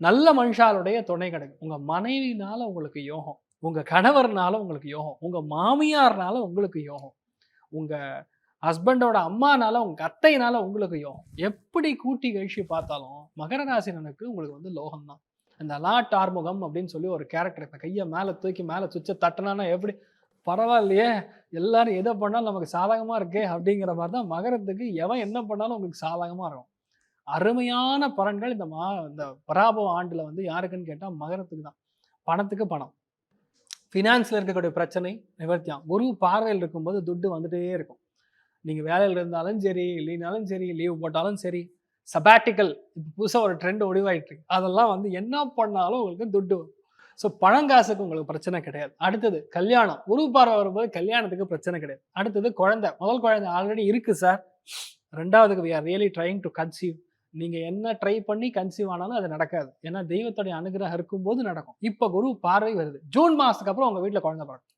நல்ல மனுஷாளுடைய துணை கிடைக்கும். உங்க மனைவினால உங்களுக்கு யோகம். உங்க கணவர்னால உங்களுக்கு யோகம். உங்க மாமியார்னால உங்களுக்கு யோகம். உங்க ஹஸ்பண்டோட அம்மானால, உங்க அத்தையினால உங்களுக்கு யோகம். எப்படி கூட்டி கழிச்சு பார்த்தாலும், மகர ராசினனுக்கு உங்களுக்கு வந்து லோகம் தான். அந்த அலாட் ஆறுமுகம் அப்படின்னு சொல்லி ஒரு கேரக்டர். இப்ப கைய மேல தூக்கி மேல சுவிட்ச தட்டுனான்னா எப்படி பரவாயில்லையே! எல்லாரும் எத பண்ணாலும் நமக்கு சாதகமா இருக்கே! அப்படிங்கிற மாரி தான் மகரத்துக்கு எவன் என்ன பண்ணாலும் உங்களுக்கு சாதகமா இருக்கும். அருமையான பலன்கள் இந்த பராபவ ஆண்டுல வந்து யாருக்குன்னு கேட்டா மகரத்துக்கு தான். பணத்துக்கு பணம். ஃபினான்ஸ்ல இருக்கக்கூடிய பிரச்சனை நிவர்த்தியாகும். குரு பார்வையில் இருக்கும்போது துட்டு வந்துட்டே இருக்கும். நீங்க வேலையில இருந்தாலும் சரி, இல்லைனாலும் சரி, லீவ் போட்டாலும் சரி, சபாட்டிக்கல் இப்ப புதுசா ஒரு ட்ரெண்ட் உருவாயிட்டு இருக்கு. அதெல்லாம் வந்து என்ன பண்ணாலும் உங்களுக்கு துட்டு வரும். ஸோ பணங்காசுக்கு உங்களுக்கு பிரச்சனை கிடையாது. அடுத்தது கல்யாணம். குரு பார்வை வரும்போது கல்யாணத்துக்கு பிரச்சனை கிடையாது. அடுத்தது குழந்தை. முதல் குழந்தை ஆல்ரெடி இருக்கு சார். 2வதுக்கு we are really trying to conceive. நீங்க என்ன ட்ரை பண்ணி கன்சீவ் ஆனாலும் அது நடக்காது. ஏன்னா தெய்வத்துடைய அனுகிரகம் இருக்கும்போது நடக்கும். இப்ப குரு பார்வை வருது. ஜூன் மாசத்துக்கு அப்புறம் உங்க வீட்ல குழந்தை பிறக்கும்.